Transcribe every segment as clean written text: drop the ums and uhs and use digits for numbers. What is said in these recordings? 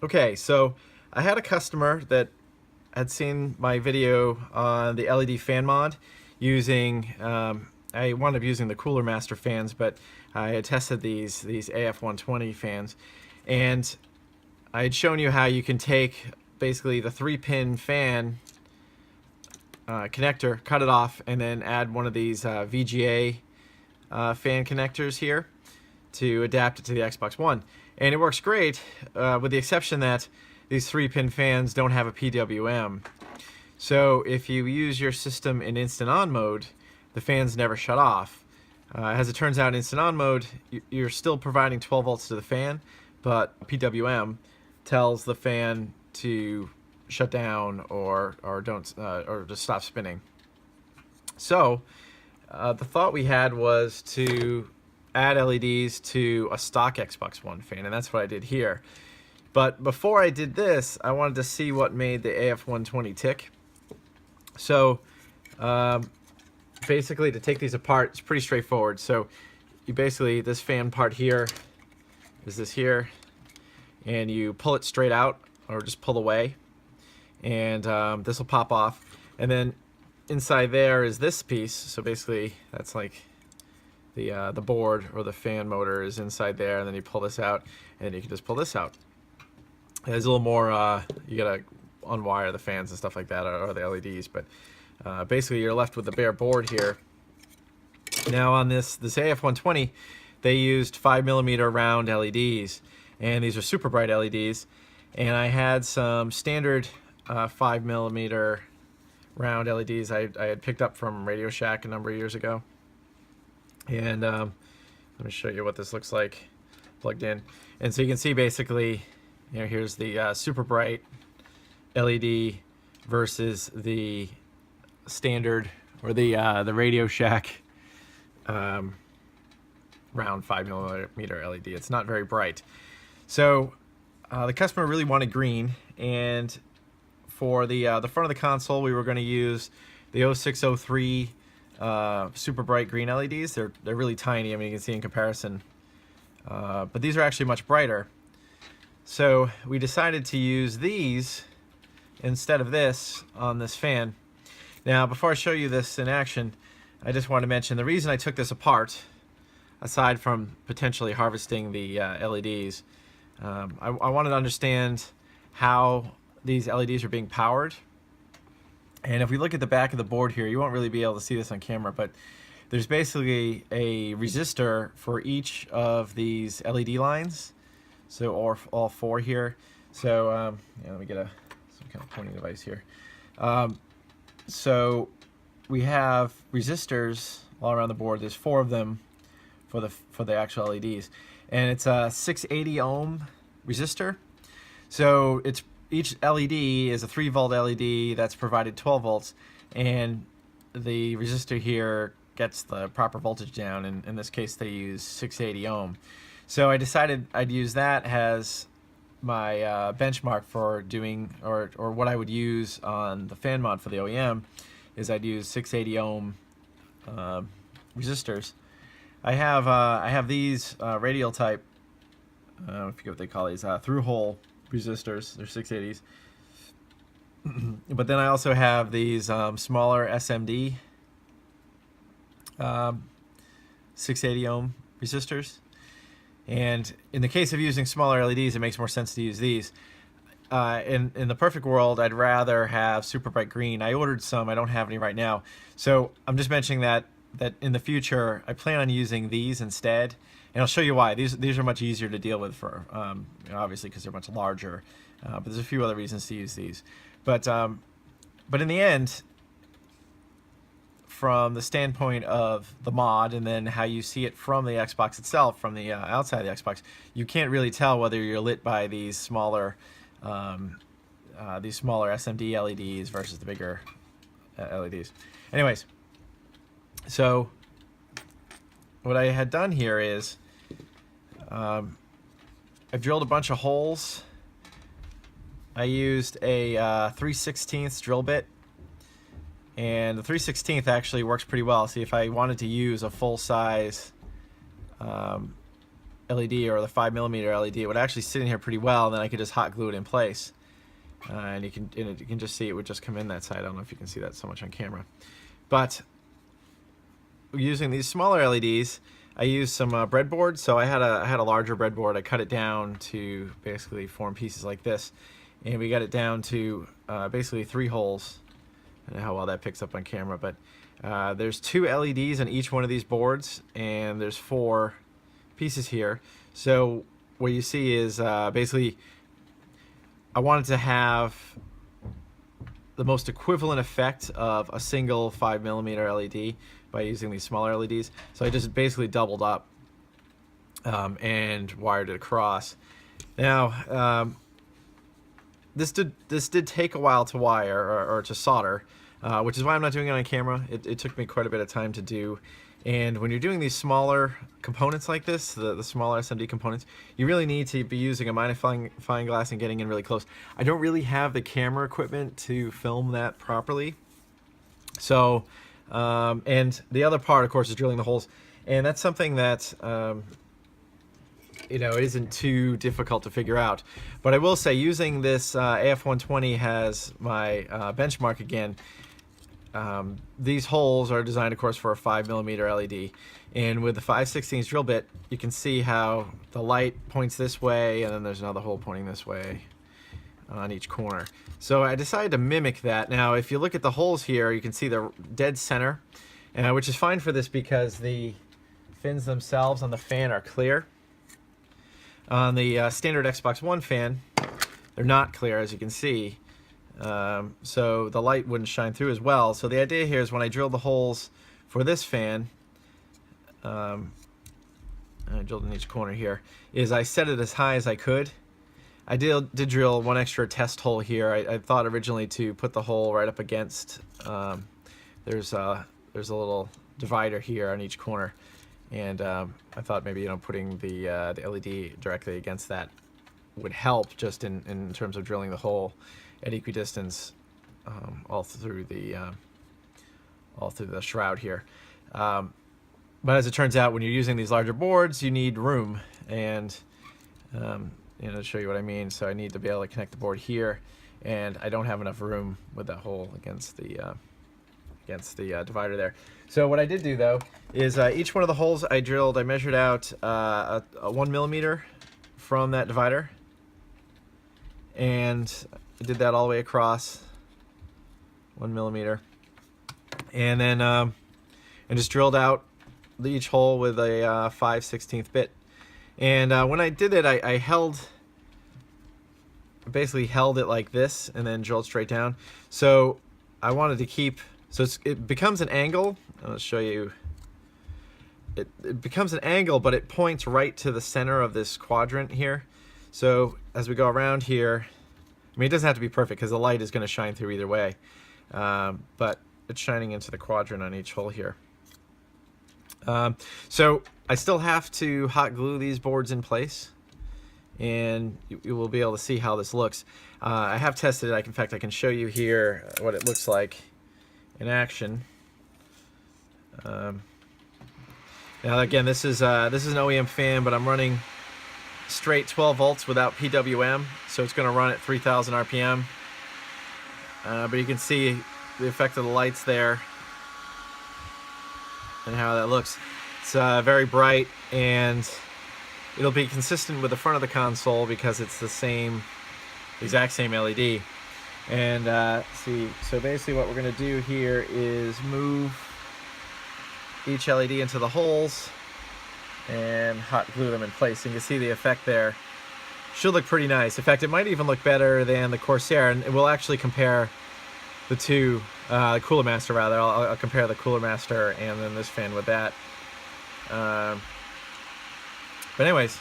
Okay, so I had a customer that had seen my video on the LED fan mod using, I wound up using the Cooler Master fans, but I had tested these AF120 fans, and I had shown you how you can take basically the 3-pin fan connector, cut it off, and then add one of these VGA fan connectors here to adapt it to the Xbox One. And it works great, with the exception that these 3-pin fans don't have a PWM. So if you use your system in instant on mode, the fans never shut off. As it turns out, in instant on mode, you're still providing 12 volts to the fan, but PWM tells the fan to shut down or just stop spinning. So the thought we had was to add LEDs to a stock Xbox One fan, and that's what I did here. But before I did this, I wanted to see what made the AF120 tick. So basically, to take these apart, it's pretty straightforward. So you basically, this fan part here is this here, and you pull it straight out or just pull away, and this will pop off. And then inside there is this piece. So basically, that's like the board or the fan motor is inside there, and then you pull this out, and you can just pull this out. There's a little more, you gotta unwire the fans and stuff like that, or the LEDs, but basically you're left with the bare board here. Now on this AF120, they used 5mm round LEDs, and these are super bright LEDs, and I had some standard 5mm round LEDs I had picked up from Radio Shack a number of years ago. And let me show you what this looks like plugged in. And so you can see basically, you know, here's the super bright LED versus the standard or the Radio Shack round 5mm LED. It's not very bright. So the customer really wanted green, and for the front of the console, we were going to use the 0603 super bright green LEDs. They're really tiny. I mean, you can see in comparison, but these are actually much brighter. So we decided to use these instead of this on this fan. Now, before I show you this in action, I just want to mention the reason I took this apart, aside from potentially harvesting the LEDs. I wanted to understand how these LEDs are being powered. And if we look at the back of the board here, you won't really be able to see this on camera, but there's basically a resistor for each of these LED lines. So all four here. So yeah, let me get some kind of pointing device here. So we have resistors all around the board. There's 4 of them for the actual LEDs, and it's a 680 ohm resistor. So it's each LED is a 3-volt LED that's provided 12 volts, and the resistor here gets the proper voltage down. And in this case, they use 680 ohm. So I decided I'd use that as my benchmark for doing, or what I would use on the fan mod for the OEM, is I'd use 680 ohm resistors. I have these radial type, I forget what they call these, through hole resistors. They're 680s. But then I also have these smaller SMD 680 ohm resistors. And in the case of using smaller LEDs, it makes more sense to use these. In the perfect world, I'd rather have super bright green. I ordered some. I don't have any right now. So I'm just mentioning that in the future, I plan on using these instead. And I'll show you why. These are much easier to deal with for, obviously, because they're much larger. But there's a few other reasons to use these. But in the end, from the standpoint of the mod and then how you see it from the Xbox itself, from the outside of the Xbox, you can't really tell whether you're lit by these smaller SMD LEDs versus the bigger LEDs. Anyways, so what I had done here is I've drilled a bunch of holes. I used a 3/16 drill bit, and the 3/16 actually works pretty well. See, if I wanted to use a full-size LED or the 5mm LED, it would actually sit in here pretty well. And then I could just hot glue it in place, and you can just see it would just come in that side. I don't know if you can see that so much on camera, but using these smaller LEDs, I used some breadboard. So I had a larger breadboard. I cut it down to basically form pieces like this, and we got it down to basically 3 holes. I don't know how well that picks up on camera, but there's 2 LEDs on each one of these boards, and there's 4 pieces here. So what you see is basically I wanted to have the most equivalent effect of a single 5mm LED by using these smaller LEDs. So I just basically doubled up and wired it across. Now this did take a while to wire or to solder, which is why I'm not doing it on camera. It took me quite a bit of time to do. And when you're doing these smaller components like this, the smaller SMD components, you really need to be using a magnifying glass and getting in really close. I don't really have the camera equipment to film that properly. So, and the other part, of course, is drilling the holes. And that's something that, you know, isn't too difficult to figure out. But I will say, using this AF120 as my benchmark again, these holes are designed, of course, for a 5mm LED, and with the 5/16 drill bit, you can see how the light points this way, and then there's another hole pointing this way on each corner. So I decided to mimic that. Now, if you look at the holes here, you can see the dead center, which is fine for this because the fins themselves on the fan are clear. On the standard Xbox One fan, they're not clear, as you can see. So the light wouldn't shine through as well. So the idea here is when I drill the holes for this fan, I drilled in each corner here, is I set it as high as I could. I did drill one extra test hole here. I thought originally to put the hole right up against, there's a little divider here on each corner, and I thought maybe, you know, putting the LED directly against that would help just in terms of drilling the hole at equidistance all through the shroud here. But as it turns out, when you're using these larger boards, you need room, and you know, to show you what I mean, so I need to be able to connect the board here, and I don't have enough room with that hole against the divider there. So what I did do, though, is each one of the holes I drilled, I measured out a 1mm from that divider, and I did that all the way across, 1mm, and then and just drilled out each hole with a 5/16 bit. And when I did it, I basically held it like this and then drilled straight down. So I wanted to keep, so it becomes an angle. I'll show you. It becomes an angle, but it points right to the center of this quadrant here. So as we go around here, I mean, it doesn't have to be perfect because the light is going to shine through either way, but it's shining into the quadrant on each hole here. So I still have to hot glue these boards in place, and you will be able to see how this looks. I have tested it. In fact, I can show you here what it looks like in action. Now again, this is an OEM fan, but I'm running straight 12 volts without PWM, so it's going to run at 3,000 RPM. But you can see the effect of the lights there and how that looks. It's very bright, and it'll be consistent with the front of the console because it's the exact same LED. And see, so basically what we're going to do here is move each LED into the holes and hot glue them in place. And you can see the effect there. Should look pretty nice. In fact, it might even look better than the Corsair, and we'll actually compare the two, the Cooler Master rather. I'll compare the Cooler Master and then this fan with that. But anyways,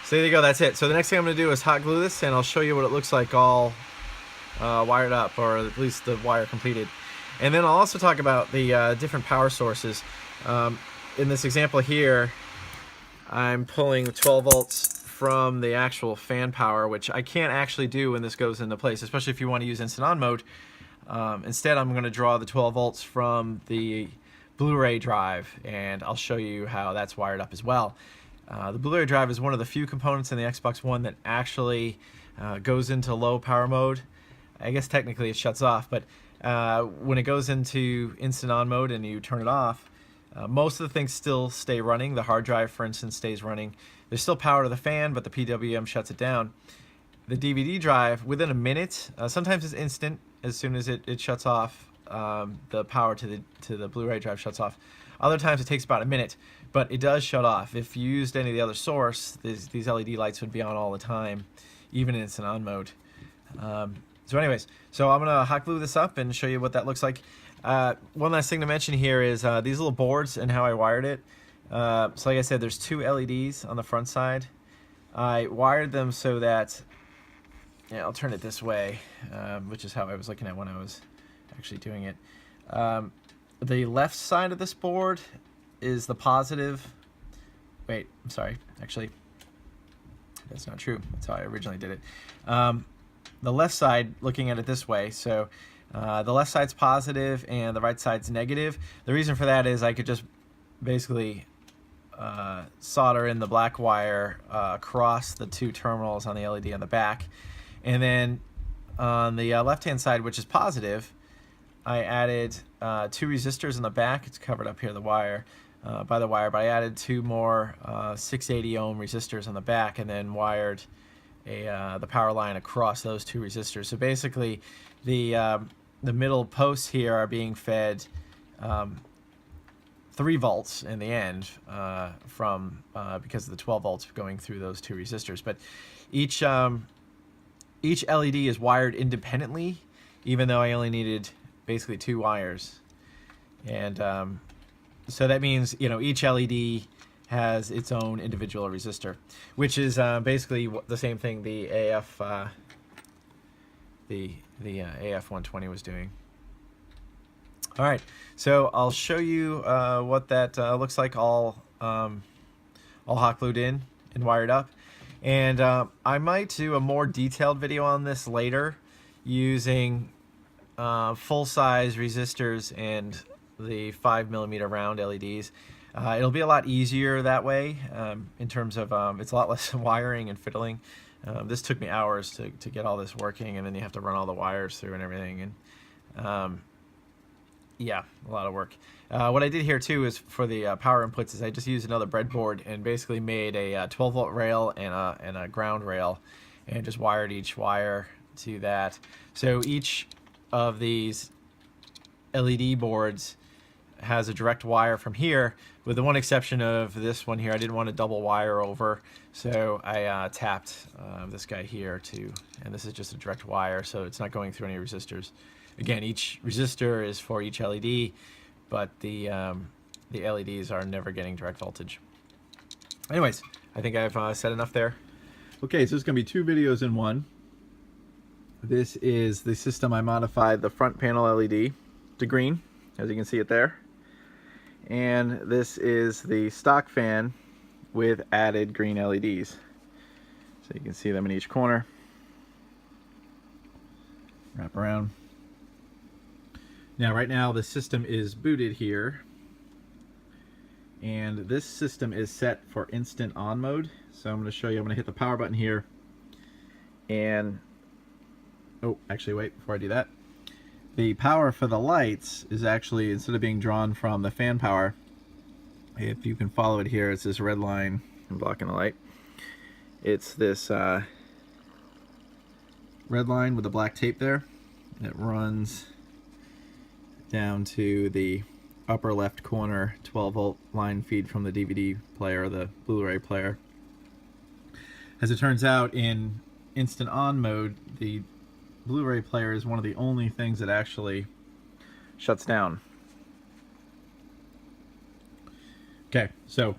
so there you go, that's it. So the next thing I'm going to do is hot glue this, and I'll show you what it looks like all wired up, or at least the wire completed. And then I'll also talk about the different power sources. In this example here, I'm pulling 12 volts from the actual fan power, which I can't actually do when this goes into place, especially if you want to use instant on mode. Instead, I'm going to draw the 12 volts from the Blu-ray drive, and I'll show you how that's wired up as well. The Blu-ray drive is one of the few components in the Xbox One that actually goes into low power mode. I guess technically it shuts off, but when it goes into instant on mode and you turn it off, most of the things still stay running. The hard drive, for instance, stays running. There's still power to the fan, but the PWM shuts it down. The DVD drive, within a minute, sometimes it's instant. As soon as it shuts off, the power to the Blu-ray drive shuts off. Other times it takes about a minute, but it does shut off. If you used any of the other source, these LED lights would be on all the time, even in instant on mode. So anyways, so I'm gonna hot glue this up and show you what that looks like. One last thing to mention here is these little boards and how I wired it. So like I said, there's two LEDs on the front side. I wired them so that, yeah, I'll turn it this way, which is how I was looking at when I was actually doing it. The left side of this board is the positive. Wait, I'm sorry. Actually, that's not true. That's how I originally did it. The left side, looking at it this way, so the left side's positive and the right side's negative. The reason for that is I could just basically solder in the black wire across the two terminals on the LED on the back. And then on the left-hand side, which is positive, I added two resistors in the back. It's covered up here, the wire, by the wire, but I added two more 680 ohm resistors on the back and then wired the power line across those two resistors. So basically, the middle posts here are being fed 3 volts in the end from because of the 12 volts going through those two resistors. But each LED is wired independently, even though I only needed basically 2 wires. And so that means, you know, each LED has its own individual resistor, which is basically the same thing the AF AF 120 was doing. All right, so I'll show you what that looks like all hot glued in and wired up. And I might do a more detailed video on this later using full-size resistors and the 5mm round LEDs. It'll be a lot easier that way in terms of it's a lot less wiring and fiddling. This took me hours to get all this working, and then you have to run all the wires through and everything. And yeah, a lot of work. What I did here too is for the power inputs is I just used another breadboard and basically made a 12-volt rail and a ground rail, and just wired each wire to that. So each of these LED boards has a direct wire from here, with the one exception of this one here. I didn't want to double wire over, so I tapped this guy here too, and this is just a direct wire, so it's not going through any resistors. Again, each resistor is for each LED, but the LEDs are never getting direct voltage. Anyways, I think I've said enough there. Okay, so it's going to be 2 videos in one. This is the system I modified the front panel LED to green, as you can see it there. And this is the stock fan with added green LEDs. So you can see them in each corner. Wrap around. Now, right now, the system is booted here. And this system is set for instant on mode. So I'm going to show you, I'm going to hit the power button here. And, oh, actually, wait, before I do that. The power for the lights is actually, instead of being drawn from the fan power, if you can follow it here, it's this red line blocking the light. It's this red line with the black tape there. It runs down to the upper left corner 12-volt line feed from the DVD player, the Blu-ray player. As it turns out, in instant on mode, the Blu-ray player is one of the only things that actually shuts down. Okay, so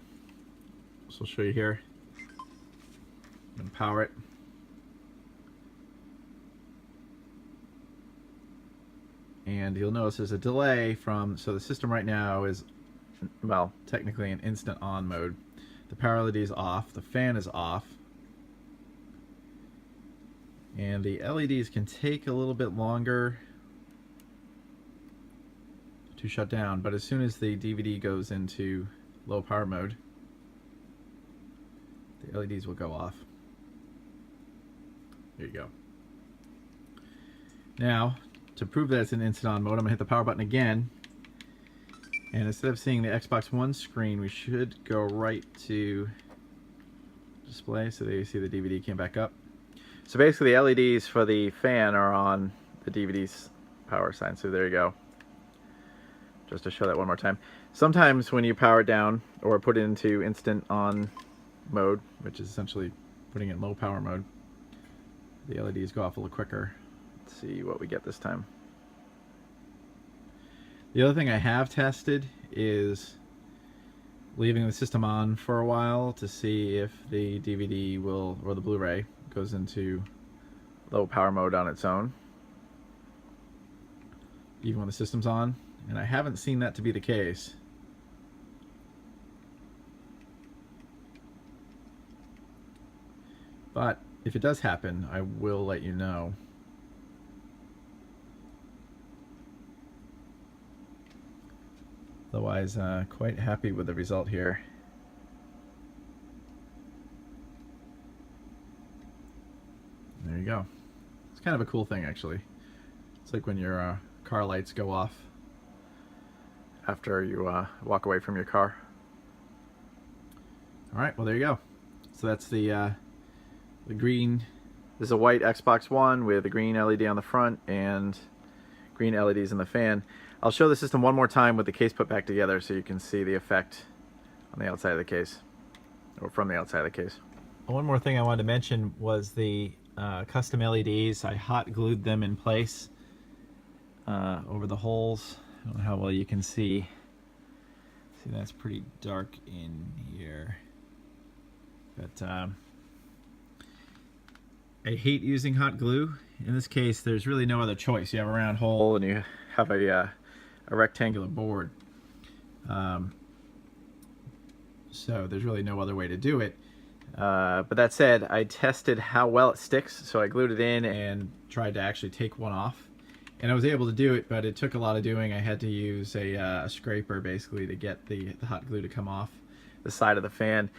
I'll show you here. I'm going to power it. And you'll notice there's a delay from, so the system right now is, well, technically in instant on mode. The power LED is off, the fan is off. And the LEDs can take a little bit longer to shut down, but as soon as the DVD goes into low power mode, the LEDs will go off. There you go. Now, to prove that it's in instant on mode, I'm going to hit the power button again. And instead of seeing the Xbox One screen, we should go right to display so that you see the DVD came back up. So basically the LEDs for the fan are on the DVD's power sign. So there you go. Just to show that one more time. Sometimes when you power it down or put it into instant on mode, which is essentially putting it in low power mode, the LEDs go off a little quicker. Let's see what we get this time. The other thing I have tested is leaving the system on for a while to see if the DVD will, or the Blu-ray, goes into low power mode on its own, even when the system's on, and I haven't seen that to be the case. But if it does happen, I will let you know. Otherwise, quite happy with the result here. There you go. It's kind of a cool thing, actually. It's like when your car lights go off after you walk away from your car. All right, well, there you go. So that's the green. This is a white Xbox One with a green LED on the front and green LEDs in the fan. I'll show the system one more time with the case put back together so you can see the effect on the outside of the case, or from the outside of the case. One more thing I wanted to mention was the custom LEDs. I hot glued them in place over the holes. I don't know how well you can see. See, that's pretty dark in here. But I hate using hot glue. In this case, there's really no other choice. You have a round hole and you have a rectangular board. So there's really no other way to do it. But that said, I tested how well it sticks, so I glued it in and tried to actually take one off. And I was able to do it, but it took a lot of doing. I had to use a scraper basically to get the hot glue to come off the side of the fan.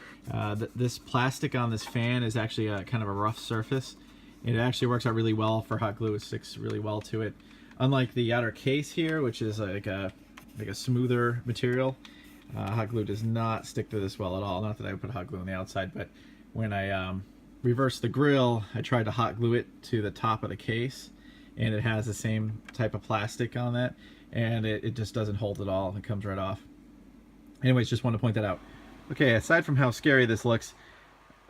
This plastic on this fan is actually kind of a rough surface. It actually works out really well for hot glue. It sticks really well to it. Unlike the outer case here, which is like a smoother material, hot glue does not stick to this well at all. Not that I would put hot glue on the outside, but when I reversed the grill, I tried to hot glue it to the top of the case, and it has the same type of plastic on that, and it just doesn't hold at all. It comes right off. Anyways, just wanted to point that out. Okay, aside from how scary this looks,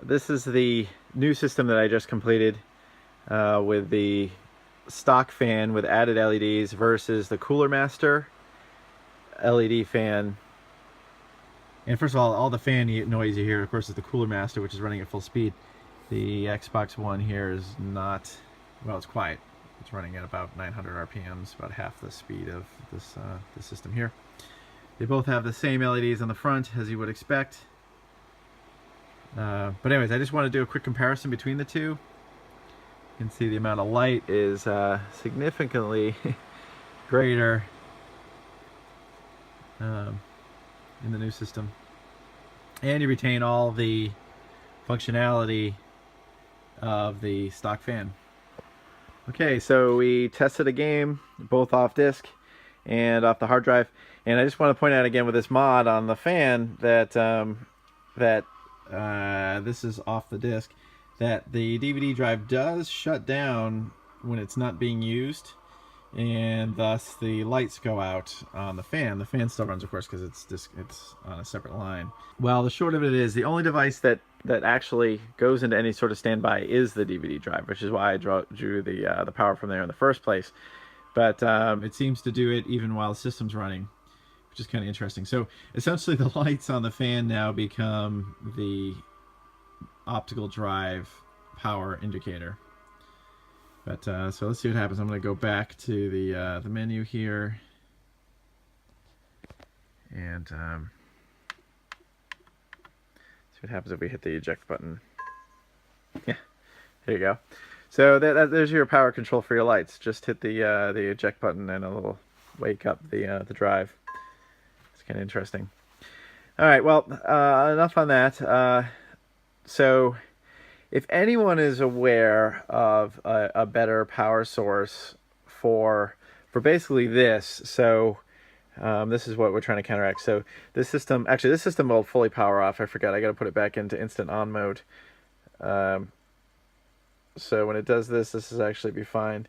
this is the new system that I just completed with the stock fan with added LEDs versus the Cooler Master LED fan. And first of all the fan noise you hear, of course, is the Cooler Master, which is running at full speed. The Xbox One here is not, well, it's quiet. It's running at about 900 RPMs, about half the speed of this system here. They both have the same LEDs on the front, as you would expect. But anyways, I just want to do a quick comparison between the two. You can see the amount of light is significantly greater in the new system. And you retain all the functionality of the stock fan. Okay, so we tested a game, both off disk and off the hard drive. And I just want to point out again with this mod on the fan that this is off the disk, that the DVD drive does shut down when it's not being used, and thus the lights go out on the fan. The fan still runs, of course, because it's on a separate line. Well, the short of it is the only device that actually goes into any sort of standby is the DVD drive, which is why I drew the power from there in the first place. But it seems to do it even while the system's running, which is kind of interesting. So essentially the lights on the fan now become the optical drive power indicator. But so let's see what happens. I'm going to go back to the menu here, and see what happens if we hit the eject button. Yeah, there you go. So there's your power control for your lights. Just hit the eject button and it'll wake up the drive. It's kind of interesting. All right, well, enough on that. So if anyone is aware of a better power source for basically this, so this is what we're trying to counteract. So this system, actually this system will fully power off. I forgot, I got to put it back into instant on mode. So when it does this, this is actually be fine.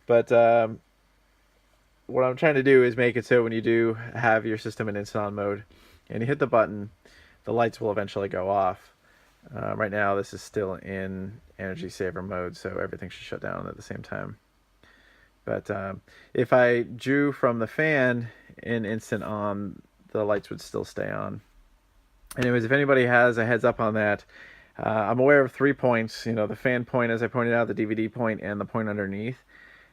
But what I'm trying to do is make it so when you do have your system in instant on mode and you hit the button, the lights will eventually go off. Right now this is still in energy saver mode, so everything should shut down at the same time. But if I drew from the fan in instant on, the lights would still stay on. Anyways, if anybody has a heads up on that, I'm aware of 3 points, you know, the fan point, as I pointed out, the DVD point, and the point underneath.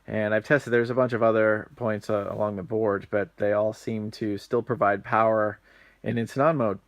And I've tested, there's a bunch of other points along the board, but they all seem to still provide power in instant on mode.